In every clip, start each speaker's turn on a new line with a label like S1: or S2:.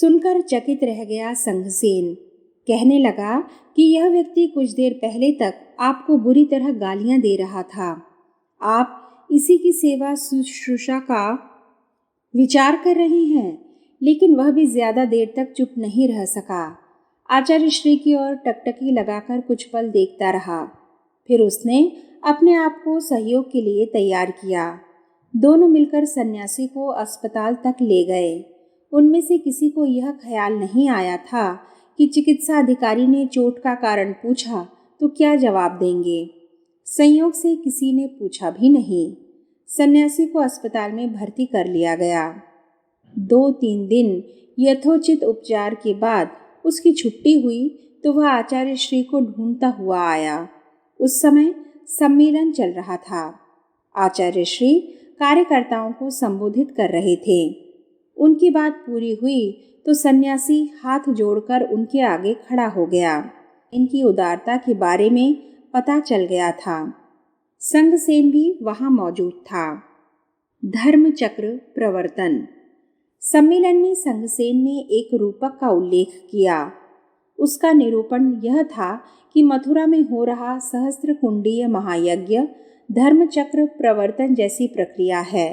S1: सुनकर चकित रह गया संघसेन। कहने लगा कि यह व्यक्ति कुछ देर पहले तक आपको बुरी तरह गालियां दे रहा था। आप इसी की सेवा शुश्रूषा का विचार कर रहे हैं। लेकिन वह भी ज्यादा देर तक चुप नहीं रह सका। आचार्य श्री की ओर टकटकी लगाकर कुछ पल देखता रहा। फिर उसने अपने आप को सहयोग के लिए तैयार किया। दोनों मिलकर सन्यासी को अस्पताल तक ले गए। उनमें से किसी को यह ख्याल नहीं आया था कि चिकित्सा अधिकारी ने चोट का कारण पूछा तो क्या जवाब देंगे। संयोग से किसी ने पूछा भी नहीं। सन्यासी को अस्पताल में भर्ती कर लिया गया। 2-3 दिन यथोचित उपचार के बाद उसकी छुट्टी हुई तो वह आचार्य श्री को ढूंढता हुआ आया। उस समय सम्मेलन चल रहा था। आचार्य श्री कार्यकर्ताओं को संबोधित कर रहे थे। उनकी बात पूरी हुई तो सन्यासी हाथ जोड़कर उनके आगे खड़ा हो गया। इनकी उदारता के बारे में पता चल गया था। संघसेन भी वहां मौजूद था। धर्म चक्र प्रवर्तन। सम्मेलन में संघसेन ने एक रूपक का उल्लेख किया। उसका निरूपण यह था कि मथुरा में हो रहा सहस्त्रकुंडीय महायज्ञ धर्मचक्र प्रवर्तन जैसी प्रक्रिया है।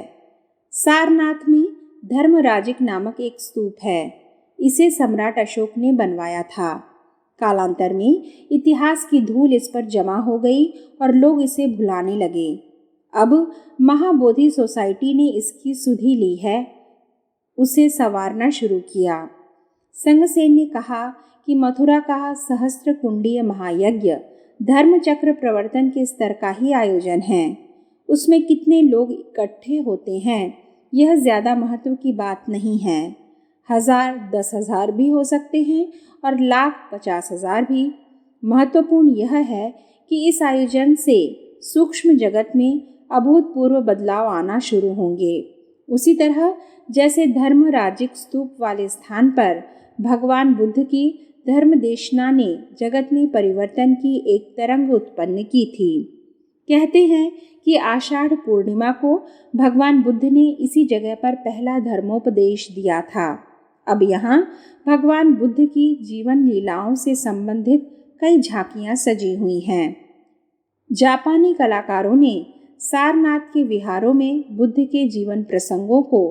S1: सारनाथ में धर्मराजिक नामक एक स्तूप है। इसे सम्राट अशोक ने बनवाया था। कालांतर में इतिहास की धूल इस पर जमा हो गई और लोग इसे भुलाने लगे। अब महाबोधि सोसाइटी ने इसकी सुधि ली है, उसे संवारना शुरू किया। संघसेन ने कहा कि मथुरा का सहस्त्र कुंडीय महायज्ञ धर्मचक्र प्रवर्तन के स्तर का ही आयोजन है। उसमें कितने लोग इकट्ठे होते हैं यह ज्यादा महत्व की बात नहीं है। 1000, 10,000 भी हो सकते हैं और लाख, 50,000 भी। महत्वपूर्ण यह है कि इस आयोजन से सूक्ष्म जगत में अभूतपूर्व बदलाव आना शुरू होंगे। उसी तरह जैसे धर्मराजिक स्तूप वाले स्थान पर भगवान बुद्ध की धर्मदेशना ने जगत में परिवर्तन की एक तरंग उत्पन्न की थी। कहते हैं कि आषाढ़ पूर्णिमा को भगवान बुद्ध ने इसी जगह पर पहला धर्मोपदेश दिया था। अब यहाँ भगवान बुद्ध की जीवन लीलाओं से संबंधित कई झांकियाँ सजी हुई हैं। जापानी कलाकारों ने सारनाथ के विहारों में बुद्ध के जीवन प्रसंगों को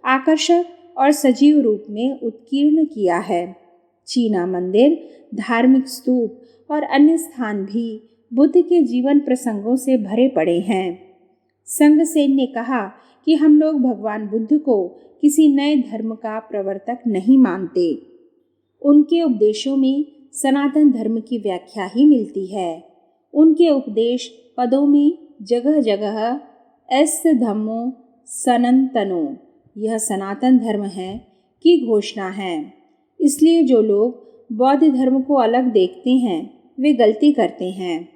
S1: आकर्षक और सजीव रूप में उत्कीर्ण किया है। चीना मंदिर, धार्मिक स्तूप और अन्य स्थान भी बुद्ध के जीवन प्रसंगों से भरे पड़े हैं। संघसेन ने कहा कि हम लोग भगवान बुद्ध को किसी नए धर्म का प्रवर्तक नहीं मानते। उनके उपदेशों में सनातन धर्म की व्याख्या ही मिलती है। उनके उपदेश पदों में जगह जगह एस धम्मो सनातनो, यह सनातन धर्म है, की घोषणा है। इसलिए जो लोग बौद्ध धर्म को अलग देखते हैं वे गलती करते हैं।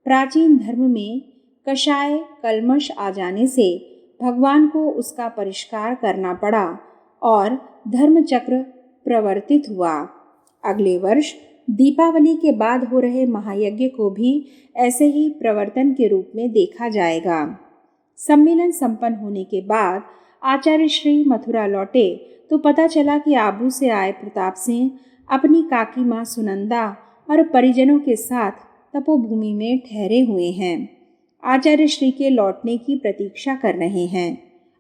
S1: प्राचीन धर्म में कषाय कल्मश आ जाने से भगवान को उसका परिष्कार करना पड़ा और धर्मचक्र प्रवर्तित हुआ। अगले वर्ष दीपावली के बाद हो रहे महायज्ञ को भी ऐसे ही प्रवर्तन के रूप में देखा जाएगा। सम्मेलन संपन्न होने के बाद आचार्य श्री मथुरा लौटे तो पता चला कि आबू से आए प्रताप सिंह अपनी काकी माँ सुनंदा और परिजनों के साथ तपोभूमि में ठहरे हुए हैं। आचार्य श्री के लौटने की प्रतीक्षा कर रहे हैं।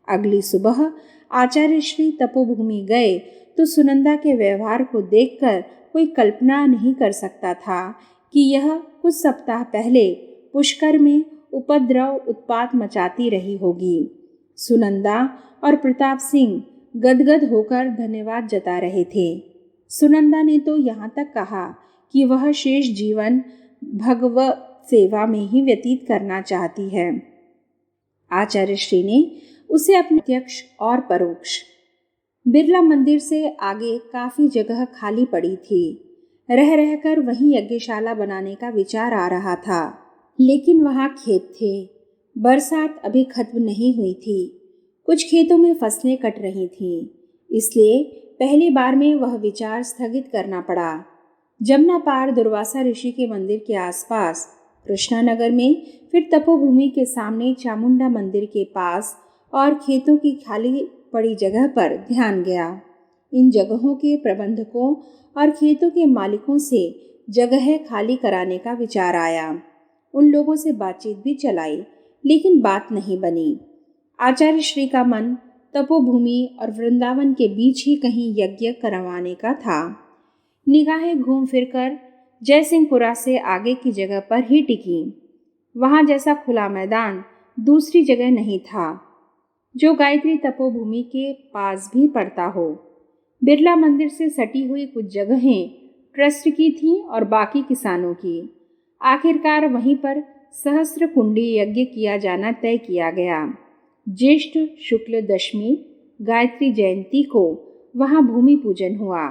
S1: अगली सुबह आचार्य श्री तपोभूमि गए तो सुनंदा के व्यवहार को देखकर कोई कल्पना नहीं कर सकता था कि यह कुछ सप्ताह पहले पुष्कर में उपद्रव उत्पात मचाती रही होगी। सुनंदा और प्रताप सिंह गदगद होकर धन्यवाद जता रहे थे। सुनंदा ने तो यहाँ तक कहा कि वह शेष जीवन भगवत सेवा में ही व्यतीत करना चाहती है। आचार्य श्री ने उसे अपने प्रत्यक्ष और परोक्ष बिरला मंदिर से आगे काफी जगह खाली पड़ी थी। रह रहकर वहीं यज्ञशाला बनाने का विचार आ रहा था, लेकिन वहाँ खेत थे। बरसात अभी खत्म नहीं हुई थी। कुछ खेतों में फसलें कट रही थीं, इसलिए पहली बार में वह विचार स्थगित करना पड़ा। जमुना पार दुर्वासा ऋषि के मंदिर के आसपास, कृष्णानगर में, फिर तपोभूमि के सामने चामुंडा मंदिर के पास और खेतों की खाली पड़ी जगह पर ध्यान गया। इन जगहों के प्रबंधकों और खेतों के मालिकों से जगह खाली कराने का विचार आया। उन लोगों से बातचीत भी चलाई, लेकिन बात नहीं बनी। आचार्य श्री का मन तपोभूमि और वृंदावन के बीच ही कहीं यज्ञ करवाने का था। निगाहें घूम फिरकर जयसिंहपुरा से आगे की जगह पर ही टिकी। वहां जैसा खुला मैदान दूसरी जगह नहीं था, जो गायत्री तपोभूमि के पास भी पड़ता हो। बिरला मंदिर से सटी हुई कुछ जगहें ट्रस्ट की थीं और बाकी किसानों की। आखिरकार वहीं पर सहस्त्र कुंडी यज्ञ किया जाना तय किया गया। ज्येष्ठ शुक्ल दशमी गायत्री जयंती को वहां भूमि पूजन हुआ।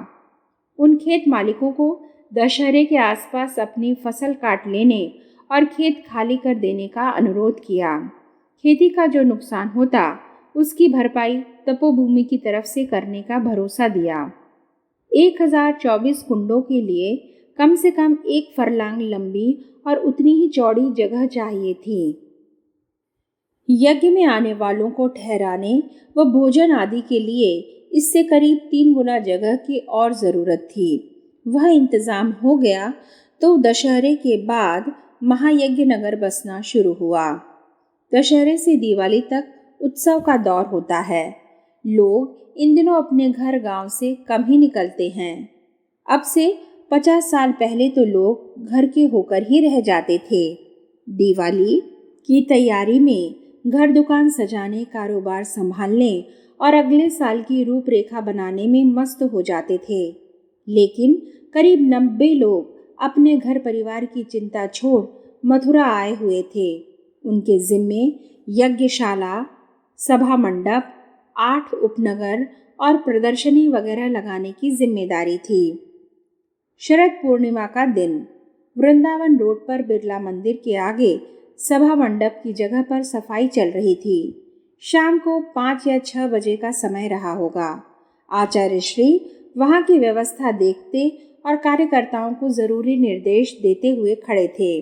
S1: उन खेत मालिकों को दशहरे के आसपास अपनी फसल काट लेने और खेत खाली कर देने का अनुरोध किया। खेती का जो नुकसान होता उसकी भरपाई तपोभूमि की तरफ से करने का भरोसा दिया। 1024 कुंडों के लिए कम से कम 1 फरलांग लंबी और उतनी ही चौड़ी जगह चाहिए थी। यज्ञ में आने वालों को ठहराने व भोजन आदि के लिए इससे करीब 3 गुना जगह की और ज़रूरत थी। वह इंतज़ाम हो गया तो दशहरे के बाद महायज्ञ नगर बसना शुरू हुआ। दशहरे से दिवाली तक उत्सव का दौर होता है। लोग इन दिनों अपने घर गांव से कम ही निकलते हैं। अब से 50 साल पहले तो लोग घर के होकर ही रह जाते थे। दिवाली की तैयारी में घर दुकान सजाने, कारोबार संभालने और अगले साल की रूपरेखा बनाने में मस्त हो जाते थे। लेकिन करीब 90 लोग अपने घर परिवार की चिंता छोड़ मथुरा आए हुए थे। उनके जिम्मे यज्ञशाला, सभा मंडप, 8 उपनगर और प्रदर्शनी वगैरह लगाने की जिम्मेदारी थी। शरद पूर्णिमा का दिन वृंदावन रोड पर बिरला मंदिर के आगे सभा मंडप की जगह पर सफाई चल रही थी। शाम को 5 या 6 बजे का समय रहा होगा। आचार्य श्री वहां की व्यवस्था देखते और कार्यकर्ताओं को जरूरी निर्देश देते हुए खड़े थे।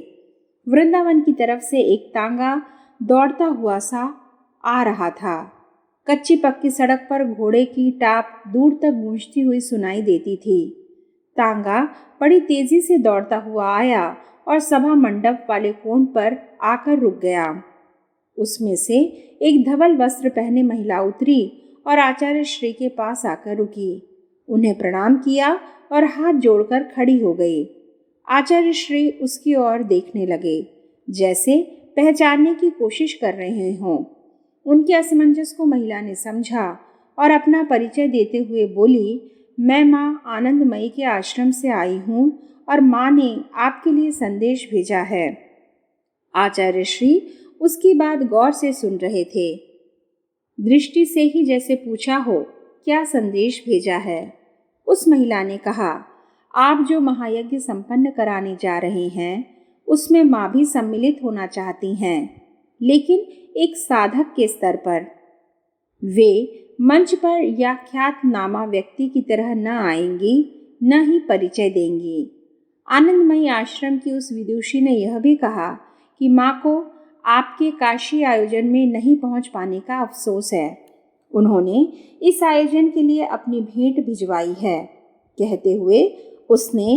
S1: वृंदावन की तरफ से एक तांगा दौड़ता हुआ सा आ रहा था। कच्ची पक्की सड़क पर घोड़े की टाप दूर तक गूंजती हुई सुनाई देती थी। तांगा बड़ी तेजी से दौड़ता हुआ आया और सभा मंडप वाले कोण पर आकर रुक गया। उसमें से एक धवल वस्त्र पहने महिला उतरी और आचार्य श्री के पास आकर रुकी। उन्हें प्रणाम किया और हाथ जोड़कर खड़ी हो गई। आचार्य श्री उसकी ओर देखने लगे, जैसे पहचानने की कोशिश कर रहे हों। उनके असमंजस को महिला ने समझा और अपना परिचय देते हुए बोली, मैं माँ आनंदमयी के आश्रम से आई हूँ और माँ ने आपके लिए संदेश भेजा है। आचार्य श्री उसकी बात गौर से सुन रहे थे, दृष्टि से ही जैसे पूछा हो, क्या संदेश भेजा है। उस महिला ने कहा, आप जो महायज्ञ संपन्न कराने जा रहे हैं उसमें माँ भी सम्मिलित होना चाहती हैं, लेकिन एक साधक के स्तर पर। वे मंच पर या ख्यातनामा व्यक्ति की तरह न आएंगी, न ही परिचय देंगी। आनंदमयी आश्रम की उस विदुषी ने यह भी कहा कि माँ को आपके काशी आयोजन में नहीं पहुँच पाने का अफसोस है। उन्होंने इस आयोजन के लिए अपनी भेंट भिजवाई है। कहते हुए उसने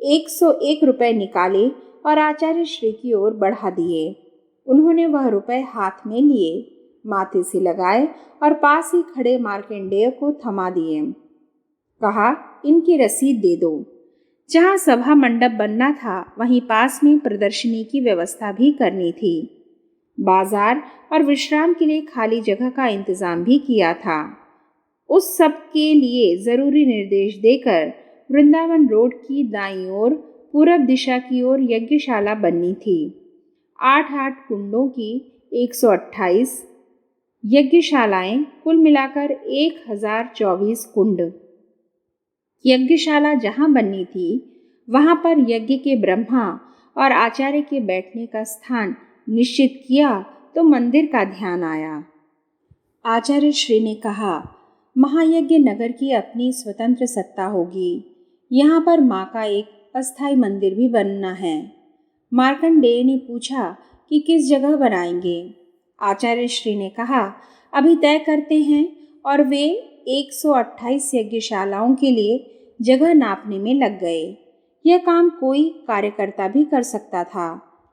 S1: 101 रुपये निकाले और आचार्य श्री की ओर बढ़ा दिए। उन्होंने वह रुपए हाथ में लिए, माथे से लगाए और पास ही खड़े मार्कंडेय को थमा दिए। कहा, इनकी रसीद दे दो। जहाँ सभा मंडप बनना था वहीं पास में प्रदर्शनी की व्यवस्था भी करनी थी। बाजार और विश्राम के लिए खाली जगह का इंतजाम भी किया था। उस सब के लिए जरूरी निर्देश देकर वृंदावन रोड की दाईं ओर पूरब दिशा की ओर यज्ञशाला बननी थी। 8 कुंडों की 128 यज्ञशालाएं, कुल मिलाकर 1024 कुंड। यज्ञशाला जहाँ बननी थी वहाँ पर यज्ञ के ब्रह्मा और आचार्य के बैठने का स्थान निश्चित किया तो मंदिर का ध्यान आया। आचार्य श्री ने कहा, महायज्ञ नगर की अपनी स्वतंत्र सत्ता होगी। यहाँ पर माँ का एक अस्थायी मंदिर भी बनना है। मार्कंडेय ने पूछा कि किस जगह बनाएंगे। आचार्य श्री ने कहा, अभी तय करते हैं और वे 128 यज्ञशालाओं के लिए जगह नापने में लग गए। यह काम कोई कार्यकर्ता भी कर सकता था,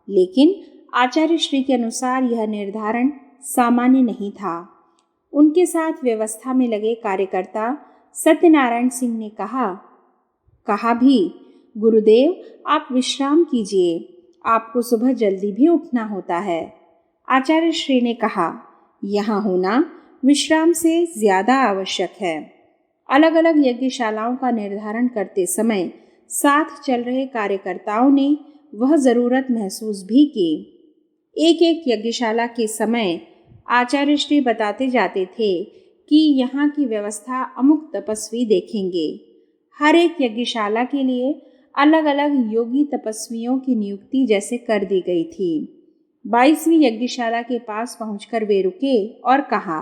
S1: लेकिन आचार्य श्री के अनुसार यह निर्धारण सामान्य नहीं था। उनके साथ व्यवस्था में लगे कार्यकर्ता सत्यनारायण सिंह ने कहा भी, गुरुदेव आप विश्राम कीजिए, आपको सुबह जल्दी भी उठना होता है। आचार्य श्री ने कहा, यहाँ होना विश्राम से ज्यादा आवश्यक है। अलग अलग यज्ञशालाओं का निर्धारण करते समय साथ चल रहे कार्यकर्ताओं ने वह जरूरत महसूस भी की। एक एक यज्ञशाला के समय आचार्य श्री बताते जाते थे कि यहाँ की व्यवस्था अमुक तपस्वी देखेंगे। हर एक यज्ञशाला के लिए अलग अलग योगी तपस्वियों की नियुक्ति जैसे कर दी गई थी। 22वीं यज्ञशाला के पास पहुंचकर वे रुके और कहा,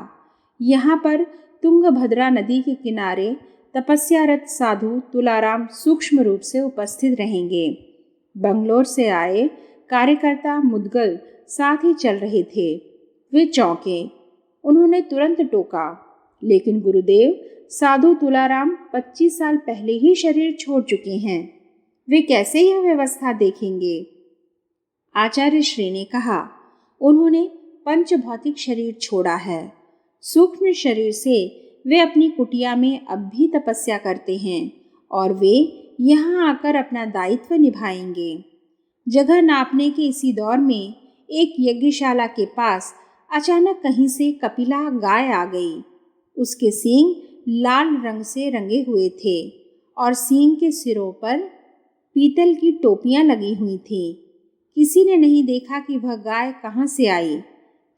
S1: यहाँ पर तुंगभद्रा नदी के किनारे तपस्यारत साधु तुलाराम सूक्ष्म रूप से उपस्थित रहेंगे। बंगलोर से आए कार्यकर्ता मुदगल साथ ही चल रहे थे। वे चौंके। उन्होंने तुरंत टोका, लेकिन गुरुदेव, साधु तुलाराम 25 साल पहले ही शरीर छोड़ चुके हैं, वे कैसे यह व्यवस्था देखेंगे? आचार्य श्री ने कहा, उन्होंने पंच भौतिक शरीर छोड़ा है। सूक्ष्म शरीर से वे अपनी कुटिया में अब भी तपस्या करते हैं और वे यहाँ आकर अपना दायित्व निभाएंगे। जगह नापने के इसी दौर में एक यज्ञशाला के पास अचानक कहीं से कपिला गाय आ गई। उसके सींग लाल रंग से रंगे हुए थे और सींग के सिरों पर पीतल की टोपियां लगी हुई थीं। किसी ने नहीं देखा कि वह गाय कहाँ से आई।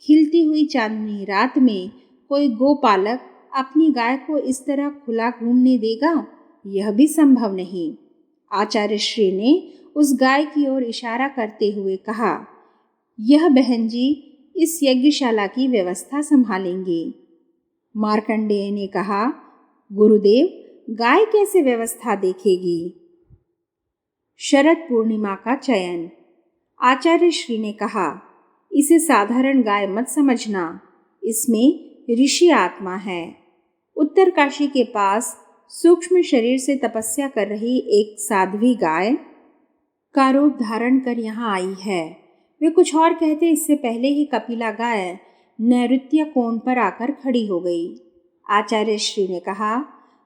S1: खिलती हुई चांदनी रात में कोई गोपालक अपनी गाय को इस तरह खुला घूमने देगा? यह भी संभव नहीं। आचार्य श्री ने उस गाय की ओर इशारा करते हुए कहा, यह बहन जी इस यज्ञशाला की व्यवस्था संभालेंगी। मार्कंडेय ने कहा, गुरुदेव, गाय कैसे व्यवस्था देखेगी? शरद पूर्णिमा का चयन। आचार्य श्री ने कहा, इसे साधारण गाय मत समझना, इसमें ऋषि आत्मा है। उत्तरकाशी के पास सूक्ष्म शरीर से तपस्या कर रही एक साध्वी गाय का रूप धारण कर यहाँ आई है। वे कुछ और कहते इससे पहले ही कपिला गाय नैऋत्य कोण पर आकर खड़ी हो गई। आचार्य श्री ने कहा,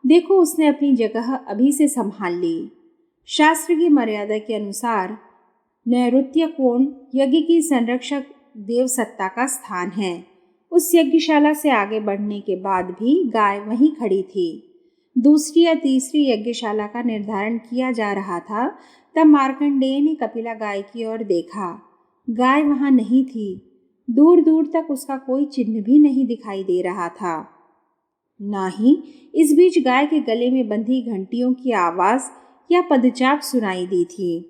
S1: देखो उसने अपनी जगह अभी से संभाल ली। शास्त्र की मर्यादा के अनुसार नैऋत्य कोण यज्ञ की संरक्षक देव सत्ता का स्थान है। उस यज्ञशाला से आगे बढ़ने के बाद भी गाय वहीं खड़ी थी। दूसरी या तीसरी यज्ञशाला का निर्धारण किया जा रहा था, तब मार्कंडेय ने कपिला गाय की ओर देखा। गाय वहां नहीं थी। दूर दूर तक उसका कोई चिन्ह भी नहीं दिखाई दे रहा था। ना ही इस बीच गाय के गले में बंधी घंटियों की आवाज या पदचाप सुनाई दी थी।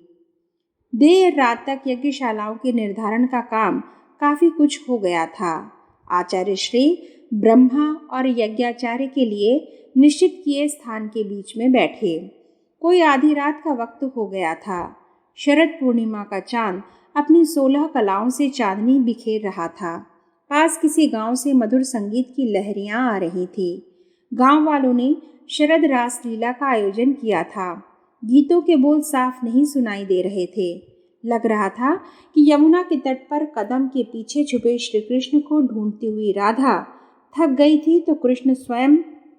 S1: देर रात तक यज्ञशालाओं के निर्धारण का काम काफी कुछ हो गया था। आचार्य श्री ब्रह्मा और यज्ञाचार्य के लिए निश्चित किए स्थान के बीच में बैठे। कोई आधी रात का वक्त हो गया था। शरद पूर्णिमा का चांद अपनी 16 कलाओं से चांदनी बिखेर रहा था। पास किसी गांव से मधुर संगीत की लहरियां आ रही थी। गांव वालों ने शरद रास लीला का आयोजन किया था। गीतों के बोल साफ नहीं सुनाई दे रहे थे। लग रहा था कि यमुना के तट पर कदम के पीछे छुपे श्री कृष्ण को ढूंढती हुई राधा थक गई थी तो कृष्ण स्वयं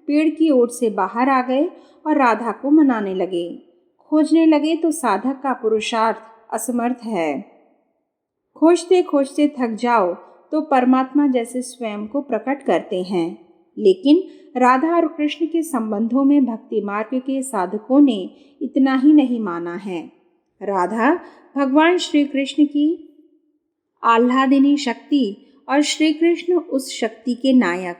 S1: पेड़ की ओर से बाहर आ गए और राधा को मनाने लगे। खोजने लगे तो साधक का पुरुषार्थ असमर्थ है। खोजते खोजते थक जाओ तो परमात्मा जैसे स्वयं को प्रकट करते हैं। लेकिन राधा और कृष्ण के संबंधों में भक्ति मार्ग के साधकों ने इतना ही नहीं माना है। राधा भगवान श्री कृष्ण की आह्लादिनी शक्ति और श्री कृष्ण उस शक्ति के नायक,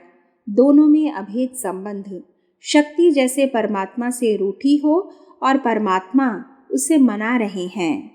S1: दोनों में अभेद संबंध। शक्ति जैसे परमात्मा से रूठी हो और परमात्मा उसे मना रहे हैं।